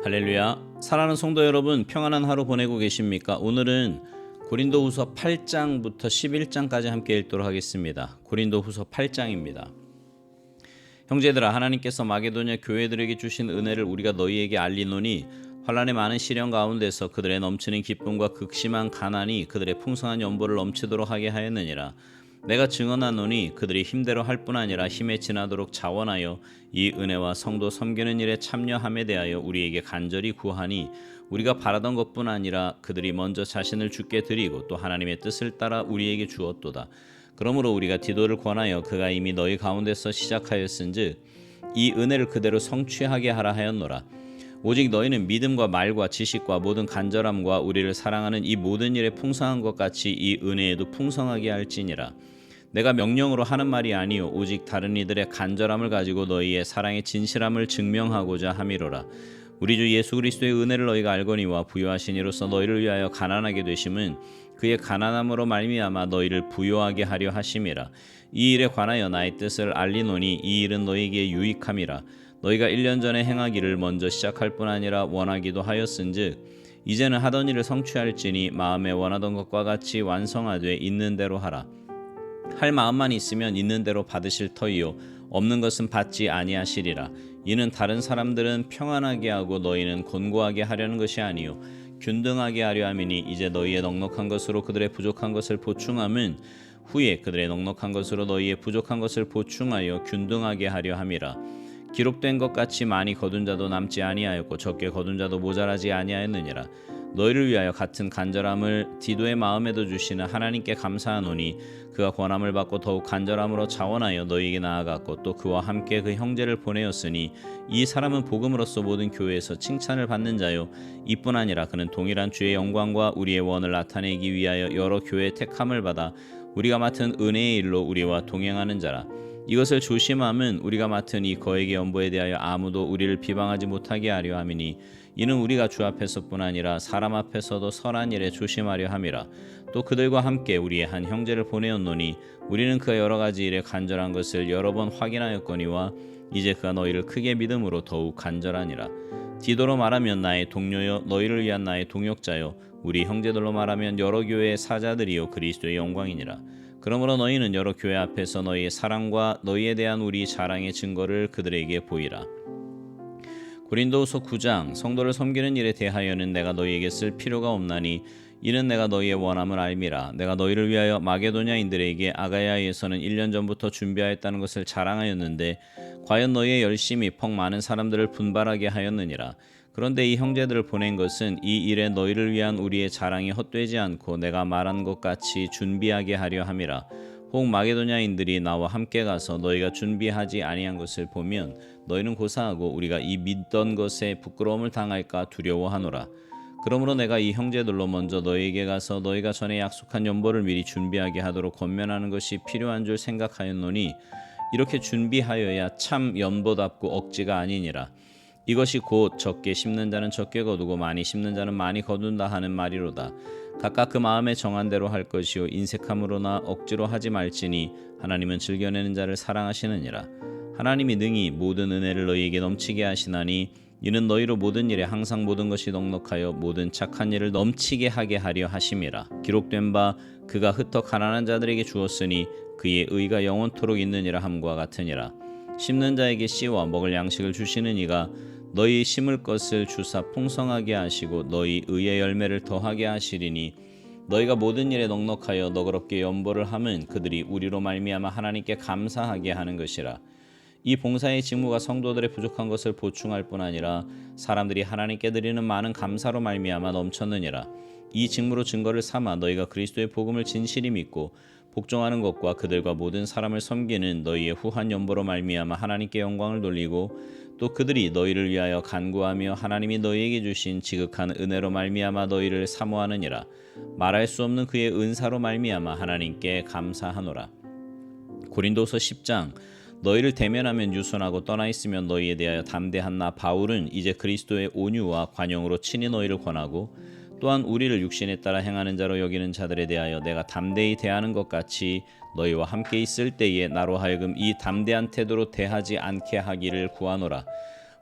할렐루야. 사랑하는 성도 여러분, 평안한 하루 보내고 계십니까? 오늘은 고린도후서 8장부터 11장까지 함께 읽도록 하겠습니다. 고린도후서 8장입니다. 형제들아, 하나님께서 마게도냐 교회들에게 주신 은혜를 우리가 너희에게 알리노니 환난의 많은 시련 가운데서 그들의 넘치는 기쁨과 극심한 가난이 그들의 풍성한 연보를 넘치도록 하게 하였느니라. 내가 증언하노니 그들이 힘대로 할 뿐 아니라 힘에 지나도록 자원하여 이 은혜와 성도 섬기는 일에 참여함에 대하여 우리에게 간절히 구하니 우리가 바라던 것뿐 아니라 그들이 먼저 자신을 주께 드리고 또 하나님의 뜻을 따라 우리에게 주었도다. 그러므로 우리가 디도를 권하여 그가 이미 너희 가운데서 시작하였은즉 이 은혜를 그대로 성취하게 하라 하였노라. 오직 너희는 믿음과 말과 지식과 모든 간절함과 우리를 사랑하는 이 모든 일에 풍성한 것 같이 이 은혜에도 풍성하게 할지니라. 내가 명령으로 하는 말이 아니요 오직 다른 이들의 간절함을 가지고 너희의 사랑의 진실함을 증명하고자 함이로라. 우리 주 예수 그리스도의 은혜를 너희가 알거니와 부요하신 이로써 너희를 위하여 가난하게 되심은 그의 가난함으로 말미암아 너희를 부요하게 하려 하심이라. 이 일에 관하여 나의 뜻을 알리노니 이 일은 너희에게 유익함이라. 너희가 1년 전에 행하기를 먼저 시작할 뿐 아니라 원하기도 하였은즉 이제는 하던 일을 성취할지니 마음에 원하던 것과 같이 완성하되 있는 대로 하라. 할 마음만 있으면 있는 대로 받으실 터이요 없는 것은 받지 아니하시리라. 이는 다른 사람들은 평안하게 하고 너희는 곤고하게 하려는 것이 아니요 균등하게 하려 함이니 이제 너희의 넉넉한 것으로 그들의 부족한 것을 보충함은 후에 그들의 넉넉한 것으로 너희의 부족한 것을 보충하여 균등하게 하려 함이라. 기록된 것 같이 많이 거둔 자도 남지 아니하였고 적게 거둔 자도 모자라지 아니하였느니라. 너희를 위하여 같은 간절함을 디도의 마음에도 주시는 하나님께 감사하노니 그가 권함을 받고 더욱 간절함으로 자원하여 너희에게 나아갔고 또 그와 함께 그 형제를 보내었으니 이 사람은 복음으로써 모든 교회에서 칭찬을 받는 자요 이뿐 아니라 그는 동일한 주의 영광과 우리의 원을 나타내기 위하여 여러 교회의 택함을 받아 우리가 맡은 은혜의 일로 우리와 동행하는 자라. 이것을 조심함은 우리가 맡은 이 거액의 연보에 대하여 아무도 우리를 비방하지 못하게 하려 함이니 이는 우리가 주 앞에서뿐 아니라 사람 앞에서도 선한 일에 조심하려 함이라. 또 그들과 함께 우리의 한 형제를 보내었노니 우리는 그가 여러 가지 일에 간절한 것을 여러 번 확인하였거니와 이제 그가 너희를 크게 믿음으로 더욱 간절하니라. 디도로 말하면 나의 동료요 너희를 위한 나의 동역자요 우리 형제들로 말하면 여러 교회의 사자들이요 그리스도의 영광이니라. 그러므로 너희는 여러 교회 앞에서 너희의 사랑과 너희에 대한 우리 자랑의 증거를 그들에게 보이라. 고린도후서 9장. 성도를 섬기는 일에 대하여는 내가 너희에게 쓸 필요가 없나니 이는 내가 너희의 원함을 알미라. 내가 너희를 위하여 마게도냐인들에게 아가야에서는 1년 전부터 준비하였다는 것을 자랑하였는데 과연 너희의 열심이 퍽 많은 사람들을 분발하게 하였느니라. 그런데 이 형제들을 보낸 것은 이 일에 너희를 위한 우리의 자랑이 헛되지 않고 내가 말한 것 같이 준비하게 하려 함이라. 혹 마게도냐인들이 나와 함께 가서 너희가 준비하지 아니한 것을 보면 너희는 고사하고 우리가 이 믿던 것에 부끄러움을 당할까 두려워하노라. 그러므로 내가 이 형제들로 먼저 너희에게 가서 너희가 전에 약속한 연보를 미리 준비하게 하도록 권면하는 것이 필요한 줄 생각하였노니 이렇게 준비하여야 참 연보답고 억지가 아니니라. 이것이 곧 적게 심는 자는 적게 거두고 많이 심는 자는 많이 거둔다 하는 말이로다. 각각 그 마음에 정한 대로 할 것이요 인색함으로나 억지로 하지 말지니 하나님은 즐겨내는 자를 사랑하시느니라. 하나님이 능히 모든 은혜를 너희에게 넘치게 하시나니 이는 너희로 모든 일에 항상 모든 것이 넉넉하여 모든 착한 일을 넘치게 하게 하려 하심이라. 기록된 바 그가 흩어 가난한 자들에게 주었으니 그의 의가 영원토록 있느니라 함과 같으니라. 심는 자에게 씨와 먹을 양식을 주시는 이가 너희 심을 것을 주사 풍성하게 하시고 너희 의의 열매를 더하게 하시리니 너희가 모든 일에 넉넉하여 너그럽게 연보를 함은 그들이 우리로 말미암아 하나님께 감사하게 하는 것이라. 이 봉사의 직무가 성도들의 부족한 것을 보충할 뿐 아니라 사람들이 하나님께 드리는 많은 감사로 말미암아 넘쳤느니라. 이 직무로 증거를 삼아 너희가 그리스도의 복음을 진실히 믿고 복종하는 것과 그들과 모든 사람을 섬기는 너희의 후한 연보로 말미암아 하나님께 영광을 돌리고 또 그들이 너희를 위하여 간구하며 하나님이 너희에게 주신 지극한 은혜로 말미암아 너희를 사모하느니라. 말할 수 없는 그의 은사로 말미암아 하나님께 감사하노라. 고린도서 10장. 너희를 대면하면 유순하고 떠나 있으면 너희에 대하여 담대한 나 바울은 이제 그리스도의 온유와 관용으로 친히 너희를 권하고 또한 우리를 육신에 따라 행하는 자로 여기는 자들에 대하여 내가 담대히 대하는 것 같이 너희와 함께 있을 때에 나로 하여금 이 담대한 태도로 대하지 않게 하기를 구하노라.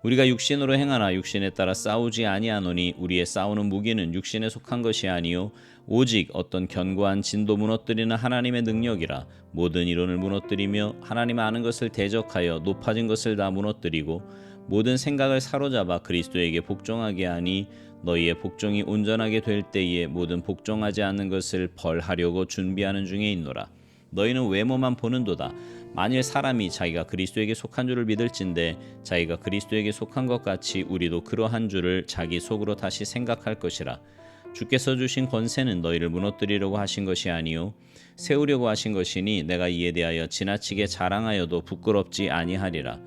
우리가 육신으로 행하나 육신에 따라 싸우지 아니하노니 우리의 싸우는 무기는 육신에 속한 것이 아니요 오직 어떤 견고한 진도 무너뜨리는 하나님의 능력이라. 모든 이론을 무너뜨리며 하나님 아는 것을 대적하여 높아진 것을 다 무너뜨리고 모든 생각을 사로잡아 그리스도에게 복종하게 하니 너희의 복종이 온전하게 될 때에 모든 복종하지 않는 것을 벌하려고 준비하는 중에 있노라. 너희는 외모만 보는도다. 만일 사람이 자기가 그리스도에게 속한 줄을 믿을진대 자기가 그리스도에게 속한 것 같이 우리도 그러한 줄을 자기 속으로 다시 생각할 것이라. 주께서 주신 권세는 너희를 무너뜨리려고 하신 것이 아니요 세우려고 하신 것이니 내가 이에 대하여 지나치게 자랑하여도 부끄럽지 아니하리라.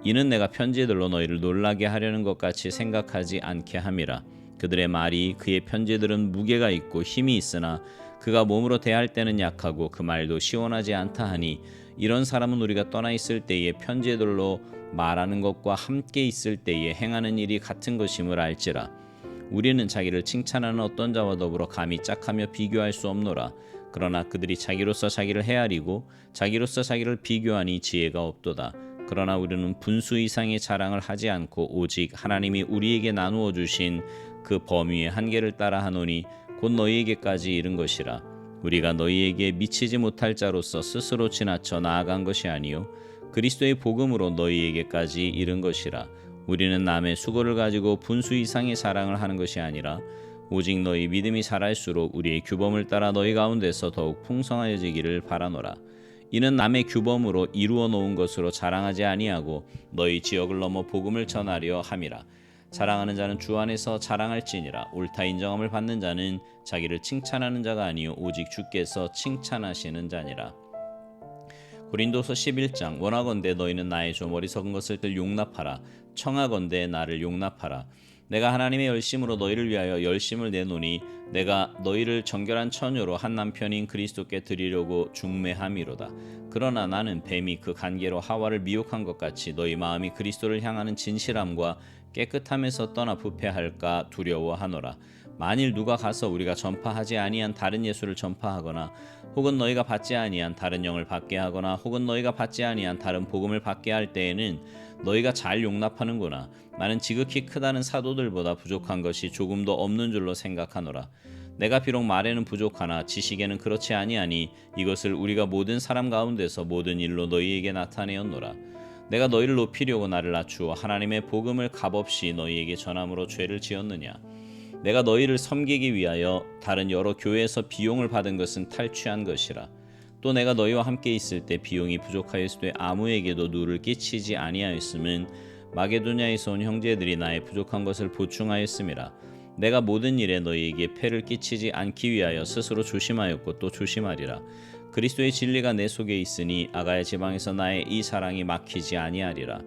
이는 내가 편지들로 너희를 놀라게 하려는 것 같이 생각하지 않게 함이라. 그들의 말이 그의 편지들은 무게가 있고 힘이 있으나 그가 몸으로 대할 때는 약하고 그 말도 시원하지 않다 하니 이런 사람은 우리가 떠나 있을 때에 편지들로 말하는 것과 함께 있을 때에 행하는 일이 같은 것임을 알지라. 우리는 자기를 칭찬하는 어떤 자와 더불어 감히 짝하며 비교할 수 없노라. 그러나 그들이 자기로서 자기를 헤아리고 자기로서 자기를 비교하니 지혜가 없도다. 그러나 우리는 분수 이상의 자랑을 하지 않고 오직 하나님이 우리에게 나누어 주신 그 범위의 한계를 따라 하노니 곧 너희에게까지 이른 것이라. 우리가 너희에게 미치지 못할 자로서 스스로 지나쳐 나아간 것이 아니요 그리스도의 복음으로 너희에게까지 이른 것이라. 우리는 남의 수고를 가지고 분수 이상의 자랑을 하는 것이 아니라 오직 너희 믿음이 자랄수록 우리의 규범을 따라 너희 가운데서 더욱 풍성하여지기를 바라노라. 이는 남의 규범으로 이루어 놓은 것으로 자랑하지 아니하고 너희 지역을 넘어 복음을 전하려 함이라. 자랑하는 자는 주 안에서 자랑할지니라. 옳다 인정함을 받는 자는 자기를 칭찬하는 자가 아니요 오직 주께서 칭찬하시는 자니라. 고린도서 11장 원하건대 너희는 나의 좀 어리석은 것을 용납하라. 청하건대 나를 용납하라. 내가 하나님의 열심으로 너희를 위하여 열심을 내노니 내가 너희를 정결한 처녀로 한 남편인 그리스도께 드리려고 중매함이로다. 그러나 나는 뱀이 그 간계로 하와를 미혹한 것 같이 너희 마음이 그리스도를 향하는 진실함과 깨끗함에서 떠나 부패할까 두려워하노라. 만일 누가 가서 우리가 전파하지 아니한 다른 예수를 전파하거나 혹은 너희가 받지 아니한 다른 영을 받게 하거나 혹은 너희가 받지 아니한 다른 복음을 받게 할 때에는 너희가 잘 용납하는구나. 나는 지극히 크다는 사도들보다 부족한 것이 조금도 없는 줄로 생각하노라. 내가 비록 말에는 부족하나 지식에는 그렇지 아니하니 이것을 우리가 모든 사람 가운데서 모든 일로 너희에게 나타내었노라. 내가 너희를 높이려고 나를 낮추어 하나님의 복음을 값없이 너희에게 전함으로 죄를 지었느냐. 내가 너희를 섬기기 위하여 다른 여러 교회에서 비용을 받은 것은 탈취한 것이라. 또 내가 너희와 함께 있을 때 비용이 부족하였으되 아무에게도 누를 끼치지 아니하였음은 마게도냐에서 온 형제들이 나의 부족한 것을 보충하였음이라. 내가 모든 일에 너희에게 폐를 끼치지 않기 위하여 스스로 조심하였고 또 조심하리라. 그리스도의 진리가 내 속에 있으니 아가야 지방에서 나의 이 사랑이 막히지 아니하리라.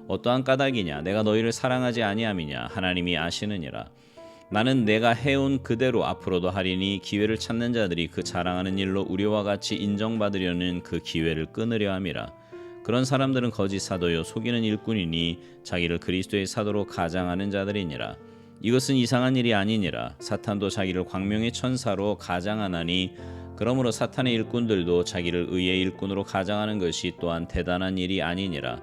어떠한 까닭이냐 내가 너희를 사랑하지 아니함이냐 하나님이 아시느니라. 나는 내가 해온 그대로 앞으로도 하리니 기회를 찾는 자들이 그 자랑하는 일로 우리와 같이 인정받으려는 그 기회를 끊으려 함이라. 그런 사람들은 거짓 사도요 속이는 일꾼이니 자기를 그리스도의 사도로 가장하는 자들이니라. 이것은 이상한 일이 아니니라. 사탄도 자기를 광명의 천사로 가장하나니 그러므로 사탄의 일꾼들도 자기를 의의 일꾼으로 가장하는 것이 또한 대단한 일이 아니니라.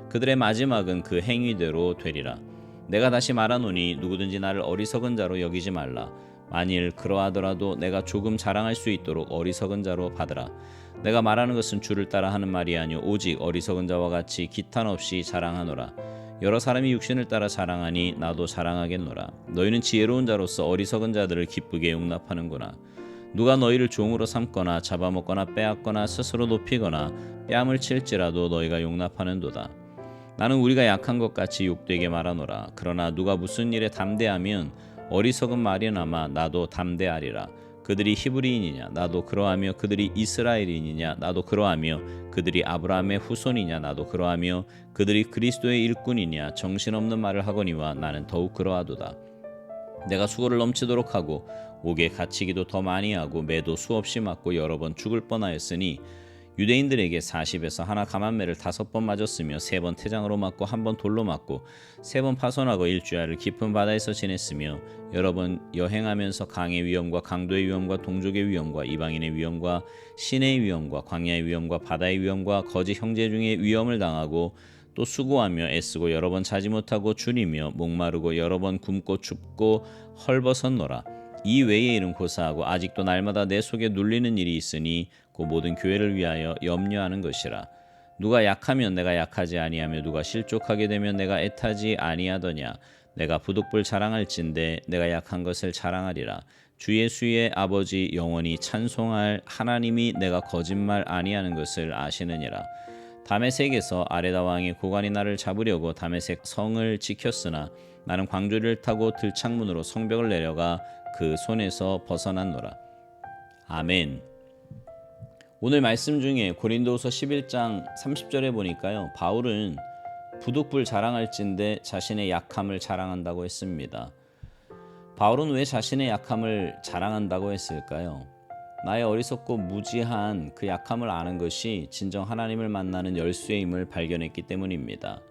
그들의 마지막은 그 행위대로 되리라. 내가 다시 말하노니 누구든지 나를 어리석은 자로 여기지 말라. 만일 그러하더라도 내가 조금 자랑할 수 있도록 어리석은 자로 받으라. 내가 말하는 것은 주를 따라 하는 말이 아니오 오직 어리석은 자와 같이 기탄 없이 자랑하노라. 여러 사람이 육신을 따라 자랑하니 나도 자랑하겠노라. 너희는 지혜로운 자로서 어리석은 자들을 기쁘게 용납하는구나. 누가 너희를 종으로 삼거나 잡아먹거나 빼앗거나 스스로 높이거나 뺨을 칠지라도 너희가 용납하는도다. 나는 우리가 약한 것 같이 욕되게 말하노라. 그러나 누가 무슨 일에 담대하면 어리석은 말이나마 나도 담대하리라. 그들이 히브리인이냐 나도 그러하며 그들이 이스라엘인이냐 나도 그러하며 그들이 아브라함의 후손이냐 나도 그러하며 그들이 그리스도의 일꾼이냐 정신없는 말을 하거니와 나는 더욱 그러하도다. 내가 수고를 넘치도록 하고 옥에 갇히기도 더 많이 하고 매도 수없이 맞고 여러 번 죽을 뻔하였으니 유대인들에게 40에서 하나 감한매를 5번 맞았으며 3번 태장으로 맞고 1번 돌로 맞고 3번 파손하고 일주야를 깊은 바다에서 지냈으며 여러 번 여행하면서 강의 위험과 강도의 위험과 동족의 위험과 이방인의 위험과 시내의 위험과 광야의 위험과 바다의 위험과 거짓 형제 중에 위험을 당하고 또 수고하며 애쓰고 여러 번 자지 못하고 줄이며 목마르고 여러 번 굶고 춥고 헐벗었노라. 이 외의 일은 고사하고 아직도 날마다 내 속에 눌리는 일이 있으니 그 모든 교회를 위하여 염려하는 것이라. 누가 약하면 내가 약하지 아니하며 누가 실족하게 되면 내가 애타지 아니하더냐. 내가 부득불 자랑할진대 내가 약한 것을 자랑하리라. 주 예수의 아버지 영원히 찬송할 하나님이 내가 거짓말 아니하는 것을 아시느니라. 다메섹에서 아레다 왕의 고관이 나를 잡으려고 다메섹 성을 지켰으나 나는 광주리를 타고 들창문으로 성벽을 내려가 그 손에서 벗어났노라. 아멘. 오늘 말씀 중에 고린도후서 11장 30절에 보니까요, 바울은 부득불 자랑할진대 자신의 약함을 자랑한다고 했습니다. 바울은 왜 자신의 약함을 자랑한다고 했을까요? 나의 어리석고 무지한 그 약함을 아는 것이 진정 하나님을 만나는 열쇠임을 발견했기 때문입니다.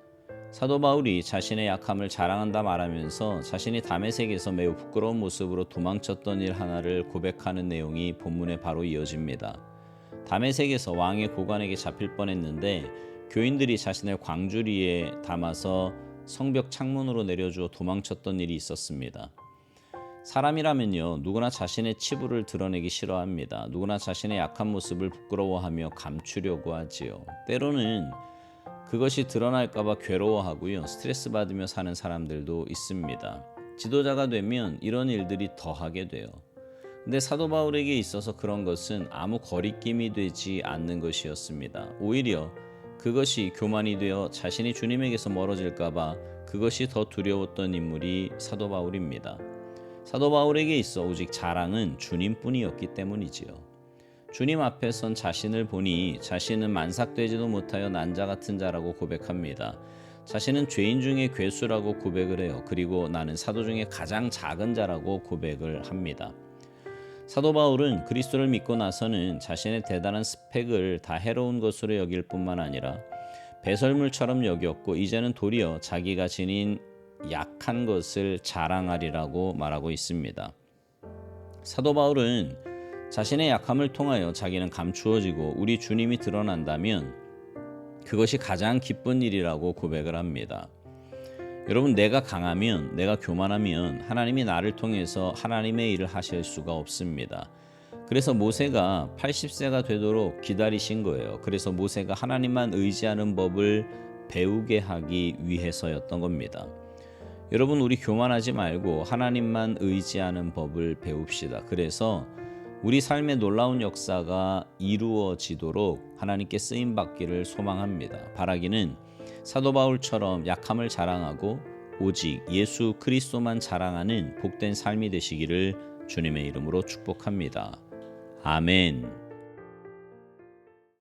사도 바울이 자신의 약함을 자랑한다 말하면서 자신이 다메섹에서 매우 부끄러운 모습으로 도망쳤던 일 하나를 고백하는 내용이 본문에 바로 이어집니다. 다메섹에서 왕의 고관에게 잡힐 뻔했는데 교인들이 자신을 광주리에 담아서 성벽 창문으로 내려주어 도망쳤던 일이 있었습니다. 사람이라면요, 누구나 자신의 치부를 드러내기 싫어합니다. 누구나 자신의 약한 모습을 부끄러워하며 감추려고 하지요. 때로는 그것이 드러날까봐 괴로워하고요, 스트레스 받으며 사는 사람들도 있습니다. 지도자가 되면 이런 일들이 더하게 돼요. 근데 사도 바울에게 있어서 그런 것은 아무 거리낌이 되지 않는 것이었습니다. 오히려 그것이 교만이 되어 자신이 주님에게서 멀어질까봐 그것이 더 두려웠던 인물이 사도 바울입니다. 사도 바울에게 있어 오직 자랑은 주님뿐이었기 때문이지요. 주님 앞에 선 자신을 보니 자신은 만삭되지도 못하여 난자 같은 자라고 고백합니다. 자신은 죄인 중에 괴수라고 고백을 해요. 그리고 나는 사도 중에 가장 작은 자라고 고백을 합니다. 사도 바울은 그리스도를 믿고 나서는 자신의 대단한 스펙을 다 해로운 것으로 여길 뿐만 아니라 배설물처럼 여겼고 이제는 도리어 자기가 지닌 약한 것을 자랑하리라고 말하고 있습니다. 사도 바울은 자신의 약함을 통하여 자기는 감추어지고 우리 주님이 드러난다면 그것이 가장 기쁜 일이라고 고백을 합니다. 여러분, 내가 강하면, 내가 교만하면 하나님이 나를 통해서 하나님의 일을 하실 수가 없습니다. 그래서 모세가 80세가 되도록 기다리신 거예요. 그래서 모세가 하나님만 의지하는 법을 배우게 하기 위해서였던 겁니다. 여러분, 우리 교만하지 말고 하나님만 의지하는 법을 배웁시다. 그래서 우리 삶의 놀라운 역사가 이루어지도록 하나님께 쓰임받기를 소망합니다. 바라기는 사도 바울처럼 약함을 자랑하고 오직 예수 그리스도만 자랑하는 복된 삶이 되시기를 주님의 이름으로 축복합니다. 아멘.